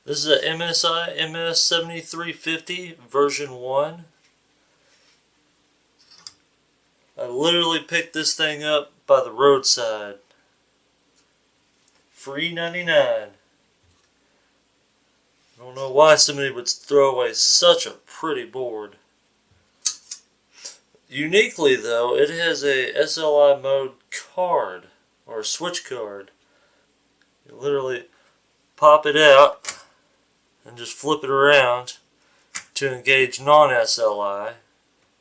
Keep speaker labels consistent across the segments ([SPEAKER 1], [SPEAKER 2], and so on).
[SPEAKER 1] This is a MSI MS7350 version 1. I literally picked this thing up by the roadside. Free 99. I don't know why somebody would throw away such a pretty board. Uniquely though, it has a SLI mode card, or a switch card. You literally pop it out and just flip it around to engage non-SLI.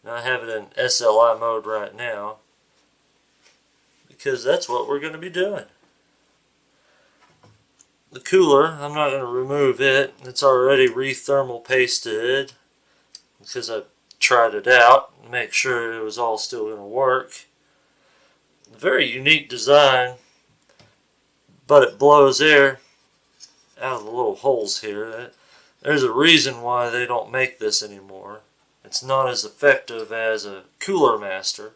[SPEAKER 1] Now I have it in SLI mode right now because that's what we're going to be doing. The cooler, I'm not going to remove it. It's already re-thermal pasted because I tried it out and make sure it was all still going to work. Very unique design, but it blows air out of the little holes here. There's a reason why they don't make this anymore. It's not as effective as a Cooler Master.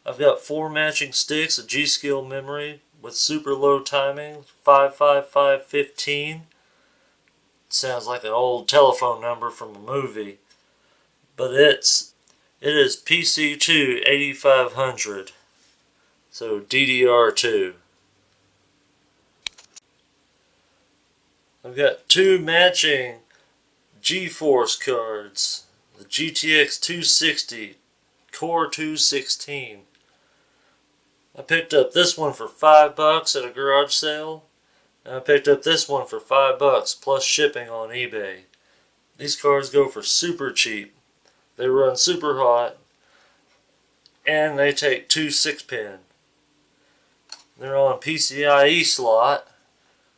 [SPEAKER 1] I've got 4 matching sticks of G.Skill memory with super low timing, 55515. Sounds like an old telephone number from a movie, but it is PC2 8500, so DDR2. I've got 2 matching GeForce cards, the GTX 260 Core 216. I picked up this one for $5 at a garage sale, and I picked up this one for $5 plus shipping on eBay. These cards go for super cheap. They run super hot, and they take 2 6-pin. They're on PCIe slot,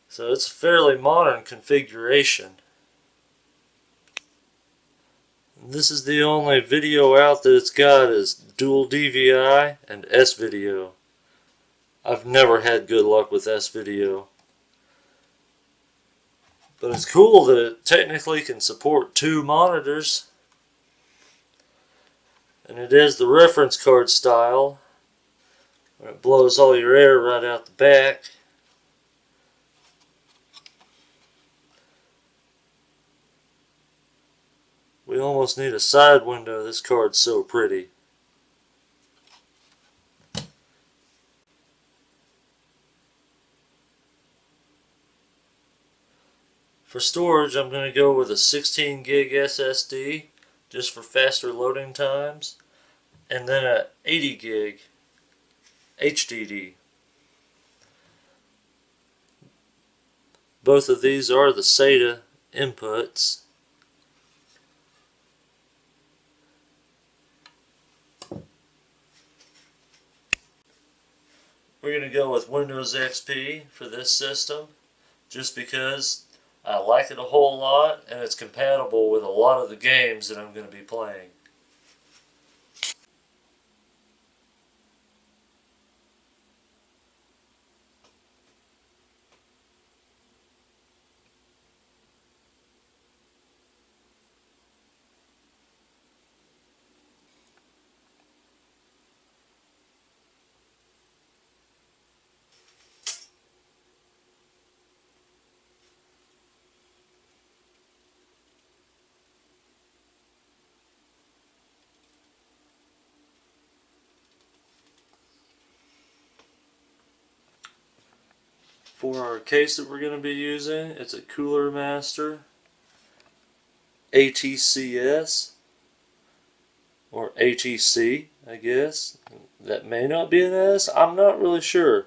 [SPEAKER 1] so it's a fairly modern configuration. This is the only video out that it's got is dual DVI and S-Video. I've never had good luck with S-Video. But it's cool that it technically can support 2 monitors. And it is the reference card style, where it blows all your air right out the back. We almost need a side window. This card's so pretty. For storage, I'm going to go with a 16 gig SSD just for faster loading times, and then a 80 gig HDD. Both of these are the SATA inputs. We're going to go with Windows XP for this system, just because I like it a whole lot and it's compatible with a lot of the games that I'm going to be playing. For our case that we're going to be using, it's a Cooler Master ATCS, or ATC, I guess. That may not be an S, I'm not really sure.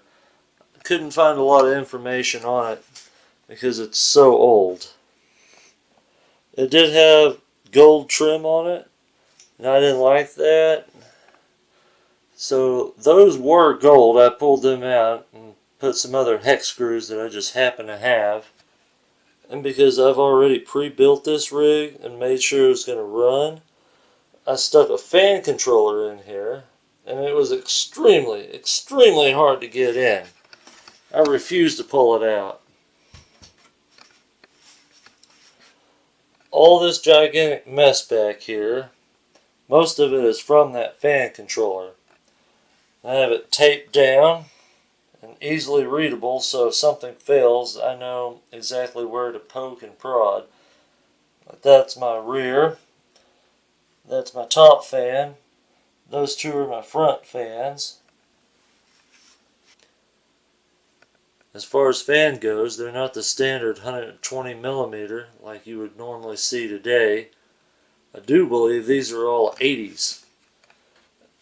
[SPEAKER 1] I couldn't find a lot of information on it because it's so old. It did have gold trim on it, and I didn't like that. So those were gold. I pulled them out and put some other hex screws that I just happen to have. And because I've already pre-built this rig and made sure it was going to run, I stuck a fan controller in here, and it was extremely hard to get in. I refused to pull it out. All this gigantic mess back here, most of it is from that fan controller. I have it taped down and easily readable, so if something fails, I know exactly where to poke and prod. That's my rear. That's my top fan. Those two are my front fans. As far as fan goes, they're not the standard 120 millimeter like you would normally see today. I do believe these are all 80s.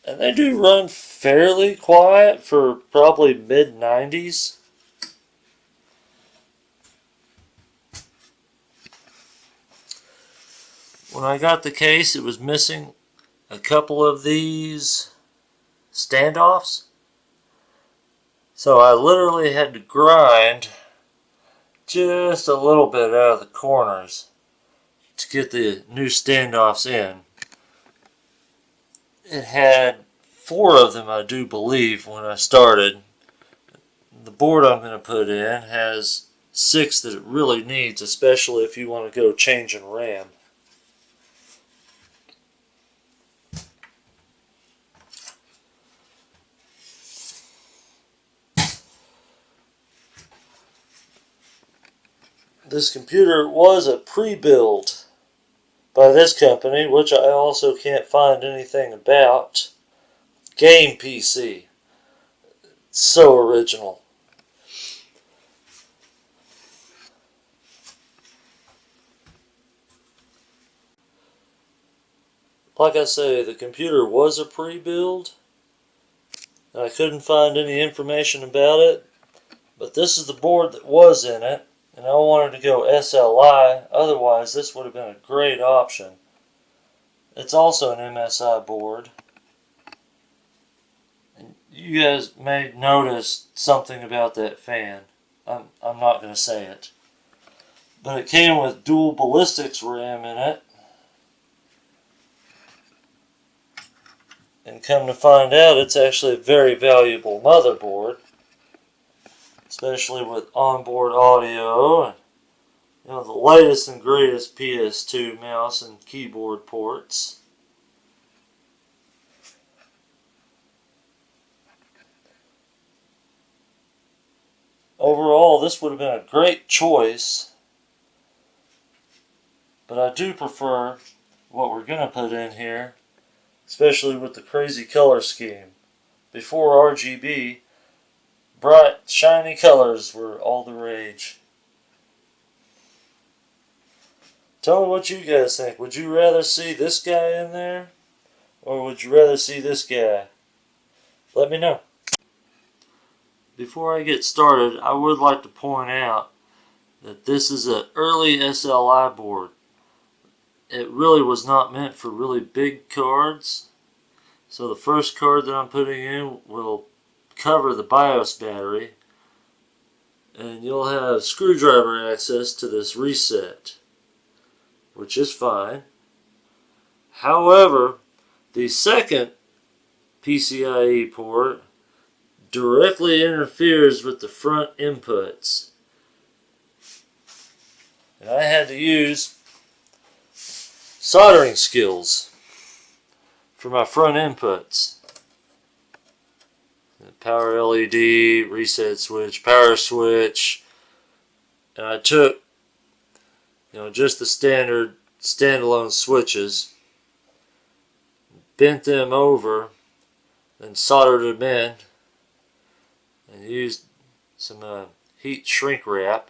[SPEAKER 1] And they do run fairly quiet for probably mid-90s. When I got the case, it was missing a couple of these standoffs. So I literally had to grind just a little bit out of the corners to get the new standoffs in. It had 4 of them, I do believe, when I started. The board I'm going to put in has 6 that it really needs, especially if you want to go changing RAM. This computer was a pre-build by this company, which I also can't find anything about. Game PC. So original. Like I say, the computer was a pre-build. I couldn't find any information about it, but this is the board that was in it, and I wanted to go SLI, otherwise this would have been a great option. It's also an MSI board. And you guys may notice something about that fan. I'm not going to say it. But it came with dual ballistics RAM in it. And come to find out, it's actually a very valuable motherboard. Especially with onboard audio and the latest and greatest PS2 mouse and keyboard ports. Overall, this would have been a great choice, but I do prefer what we're going to put in here, especially with the crazy color scheme. Before RGB, bright, shiny colors were all the rage. Tell me what you guys think. Would you rather see this guy in there, or would you rather see this guy? Let me know. Before I get started, I would like to point out that this is an early SLI board. It really was not meant for really big cards. So the first card that I'm putting in will cover the BIOS battery, and you'll have screwdriver access to this reset, which is fine. However, the second PCIe port directly interferes with the front inputs. And I had to use soldering skills for my front inputs. The power LED, reset switch, power switch, and I took just the standard standalone switches, bent them over, and soldered them in, and used some heat shrink wrap,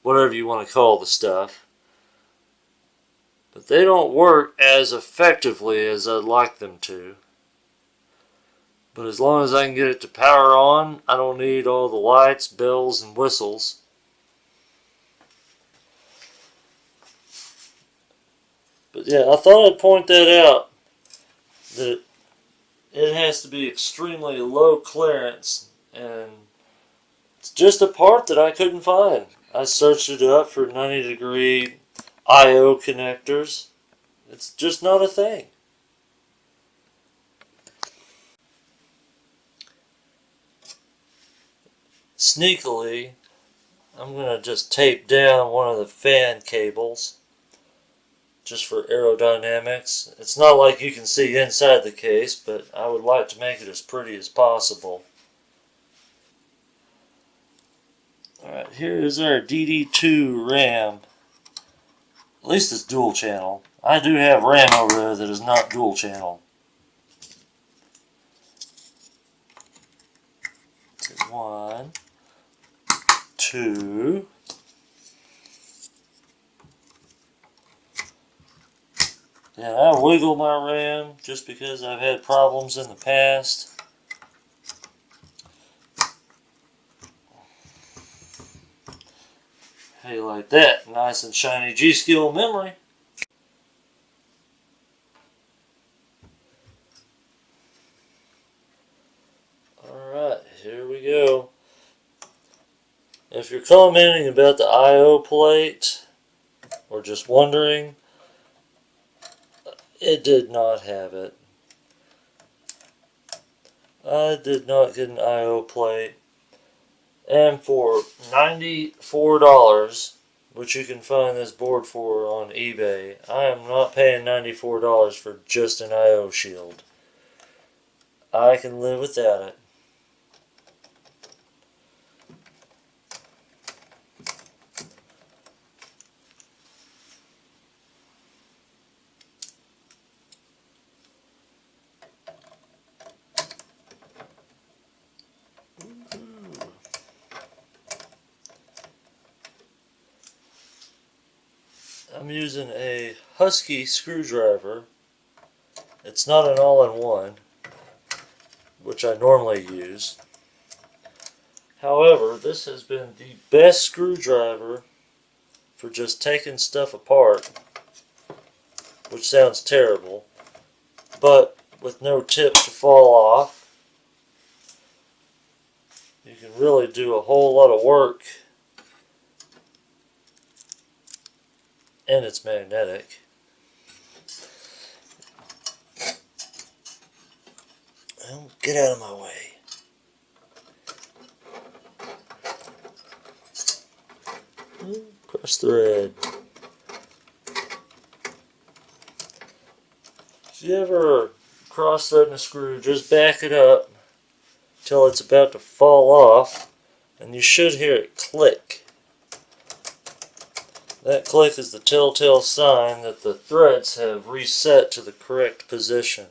[SPEAKER 1] whatever you want to call the stuff. But they don't work as effectively as I'd like them to. But as long as I can get it to power on, I don't need all the lights, bells, and whistles. But yeah, I thought I'd point that out, that it has to be extremely low clearance, and it's just a part that I couldn't find. I searched it up for 90-degree I/O connectors. It's just not a thing. Sneakily, I'm going to just tape down one of the fan cables just for aerodynamics. It's not like you can see inside the case, but I would like to make it as pretty as possible. Alright, here is our DD2 RAM. At least it's dual channel. I do have RAM over there that is not dual channel. One, two. Yeah, I wiggle my RAM just because I've had problems in the past. Hey, like that. Nice and shiny G.Skill memory. Alright, here we go. If you're commenting about the I/O plate, or just wondering, it did not have it. I did not get an I/O plate. And for $94, which you can find this board for on eBay, I am not paying $94 for just an I/O shield. I can live without it. I'm using a Husky screwdriver. It's not an all-in-one, which I normally use. However, this has been the best screwdriver for just taking stuff apart, which sounds terrible, but with no tip to fall off, you can really do a whole lot of work. And it's magnetic. Well, get out of my way. Cross thread. If you ever cross thread a screw, just back it up till it's about to fall off, and you should hear it click. That click is the telltale sign that the threads have reset to the correct position.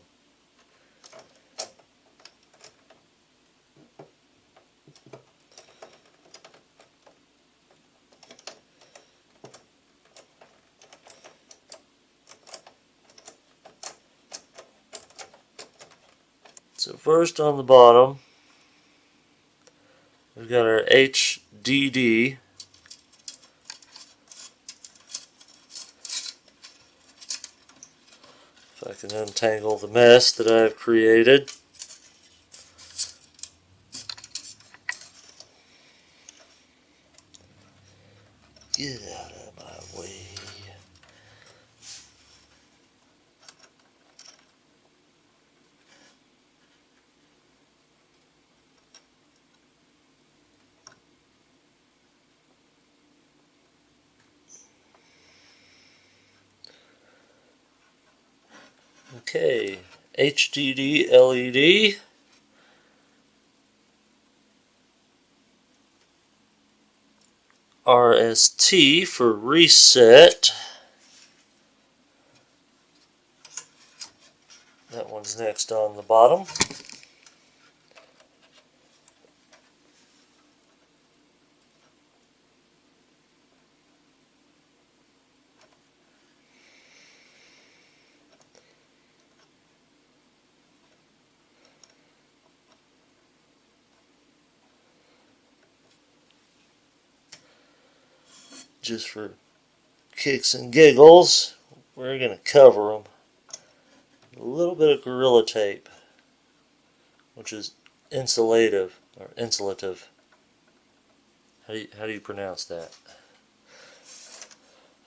[SPEAKER 1] So first on the bottom, we've got our HDD. If I can untangle the mess that I've created. Get out of my way. Okay, HDD LED. RST for reset. That one's next on the bottom. Just for kicks and giggles, we're going to cover them. A little bit of Gorilla Tape, which is insulative, or insulative. How do you pronounce that?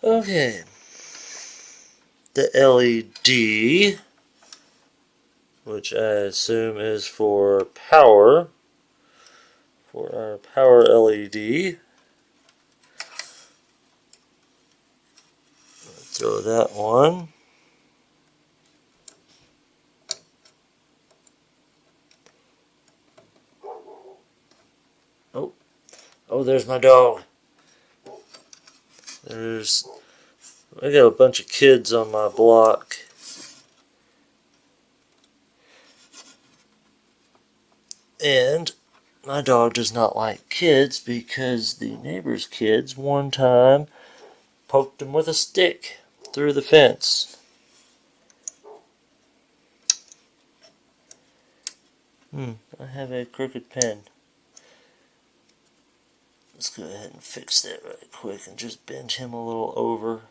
[SPEAKER 1] Okay. The LED, which I assume is for power, for our power LED. Throw that one. Oh, there's my dog. I got a bunch of kids on my block. And my dog does not like kids because the neighbor's kids one time poked him with a stick through the fence. I have a crooked pen. Let's go ahead and fix that right quick and just bend him a little over.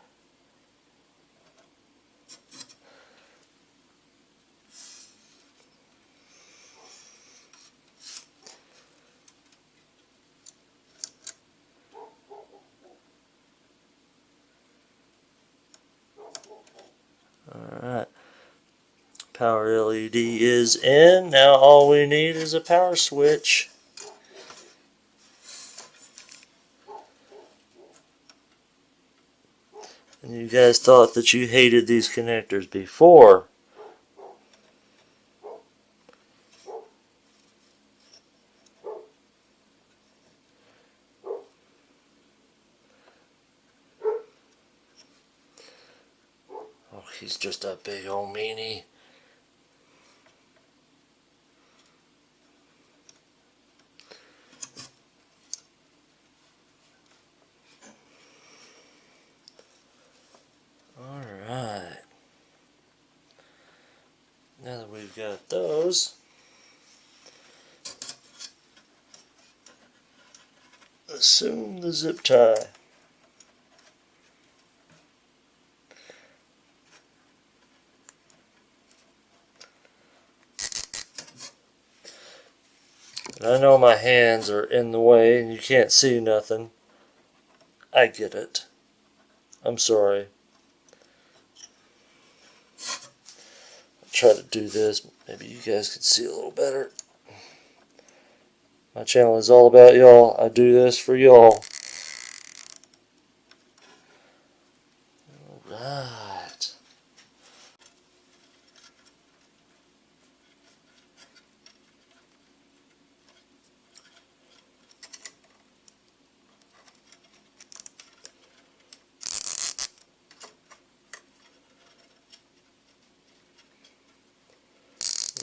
[SPEAKER 1] Alright. Power LED is in. Now all we need is a power switch. And you guys thought that you hated these connectors before. Oh, he's just a big old meanie. Alright. Now that we've got those, assume the zip tie. I know my hands are in the way and you can't see nothing. I get it. I'm sorry. I'll try to do this. Maybe you guys can see a little better. My channel is all about y'all. I do this for y'all. Alright.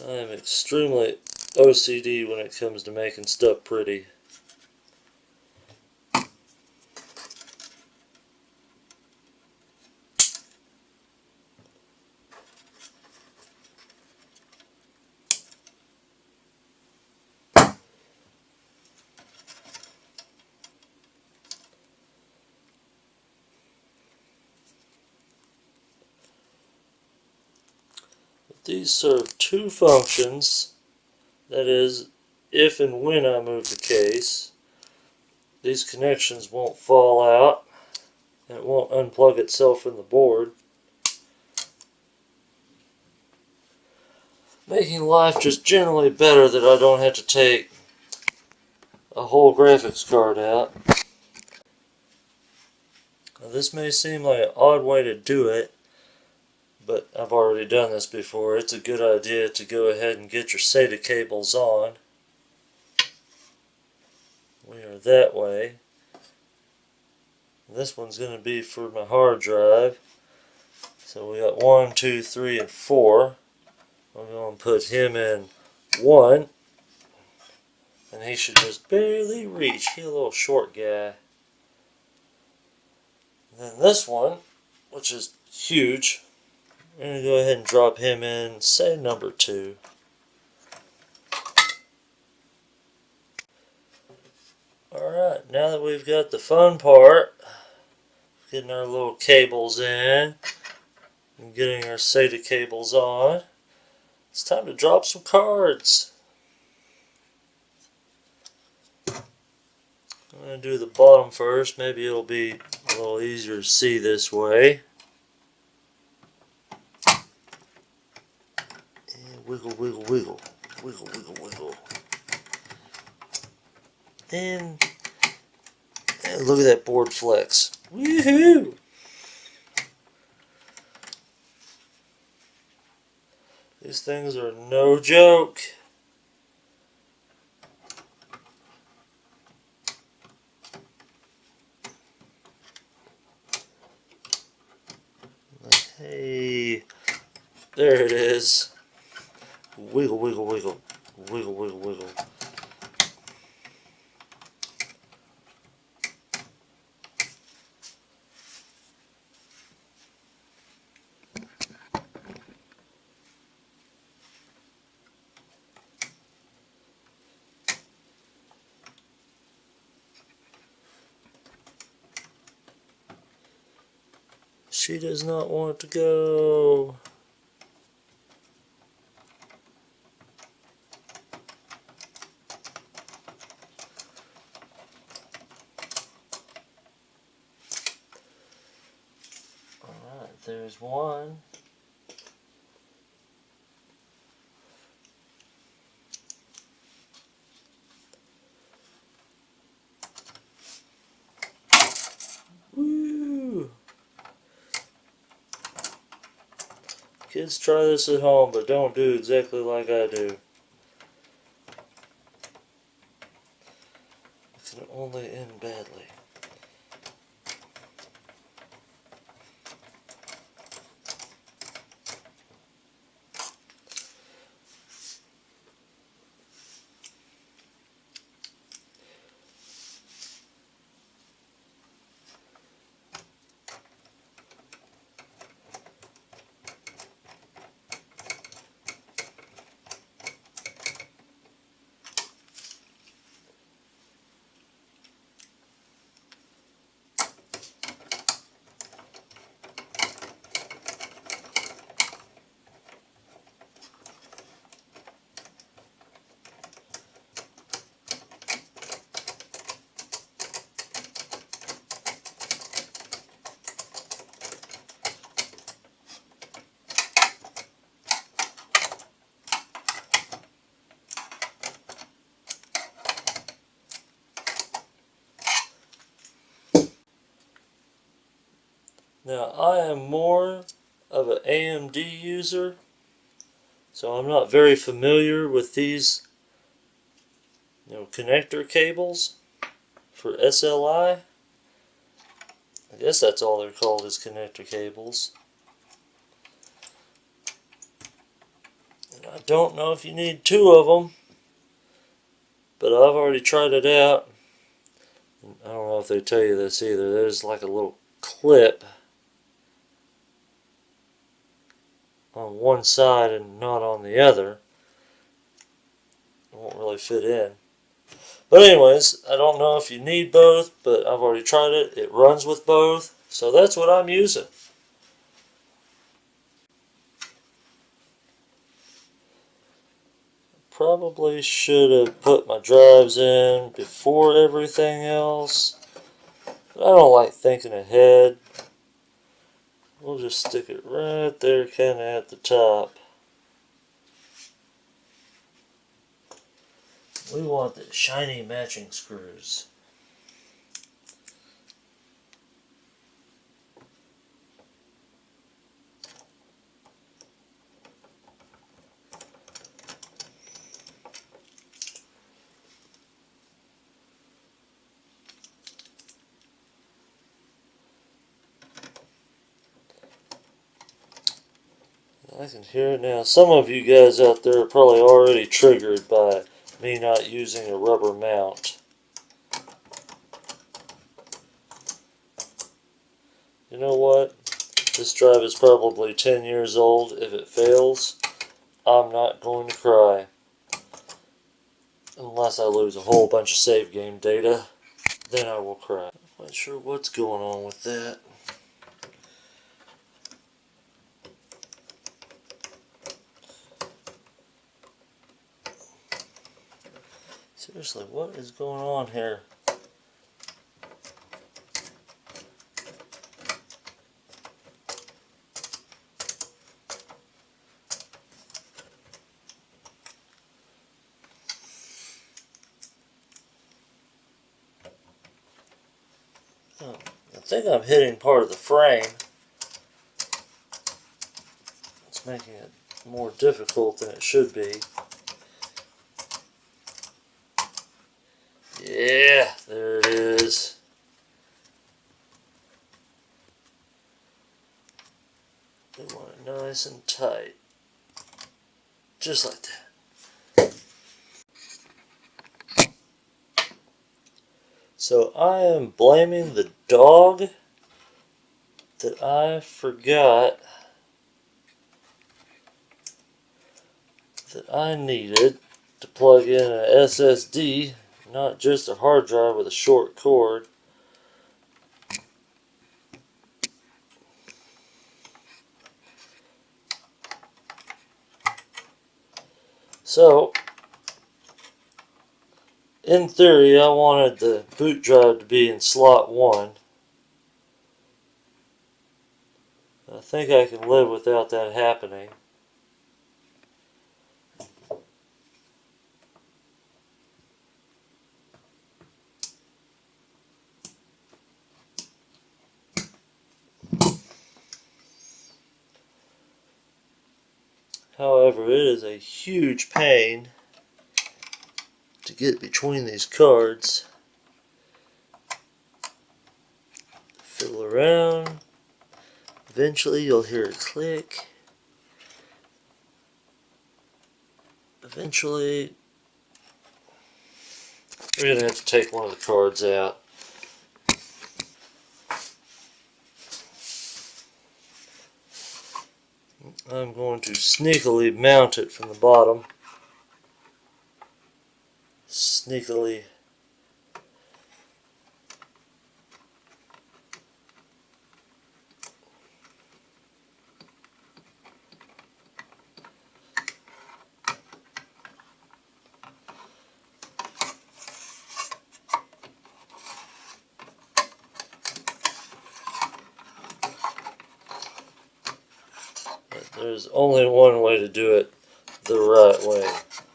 [SPEAKER 1] I am extremely OCD when it comes to making stuff pretty. These serve two functions. That is, if and when I move the case, these connections won't fall out and it won't unplug itself from the board, making life just generally better that I don't have to take a whole graphics card out. Now, this may seem like an odd way to do it, but I've already done this before. It's a good idea to go ahead and get your SATA cables on. We are that way. This one's going to be for my hard drive. So we got 1, 2, 3, and 4. I'm going to put him in 1. And he should just barely reach. He's a little short guy. And then this one, which is huge, I'm going to go ahead and drop him in, say number 2. Alright, now that we've got the fun part, getting our little cables in, and getting our SATA cables on, it's time to drop some cards. I'm going to do the bottom first, maybe it'll be a little easier to see this way. Wiggle, wiggle, wiggle. Wiggle, wiggle, wiggle. And look at that board flex. Woohoo! These things are no joke. Hey, there it is. Wiggle, wiggle, wiggle. Wiggle, wiggle, wiggle. She does not want to go. Alright, there's one. Woo! Kids, try this at home, but don't do exactly like I do. It can only end badly. Now, I am more of an AMD user, so I'm not very familiar with these, connector cables for SLI. I guess that's all they're called, is connector cables. And I don't know if you need two of them, but I've already tried it out. I don't know if they tell you this either. There's like a little clip on one side and not on the other. It won't really fit in. But anyways, I don't know if you need both, but I've already tried it. It runs with both, so that's what I'm using. Probably should have put my drives in before everything else, but I don't like thinking ahead. We'll just stick it right there, kind of at the top. We want the shiny matching screws. I can hear it now. Some of you guys out there are probably already triggered by me not using a rubber mount. You know what? This drive is probably 10 years old. If it fails, I'm not going to cry. Unless I lose a whole bunch of save game data, then I will cry. I'm not sure what's going on with that. Seriously, what is going on here? Oh, I think I'm hitting part of the frame. It's making it more difficult than it should be. Yeah, there it is. We want it nice and tight. Just like that. So I am blaming the dog that I forgot that I needed to plug in an SSD, not just a hard drive with a short cord. So, in theory, I wanted the boot drive to be in slot 1. I think I can live without that happening. However, it is a huge pain to get between these cards. Fiddle around. Eventually you'll hear a click. Eventually we're going to have to take one of the cards out. I'm going to sneakily mount it from the bottom. Sneakily. But there's only one way to do it the right way.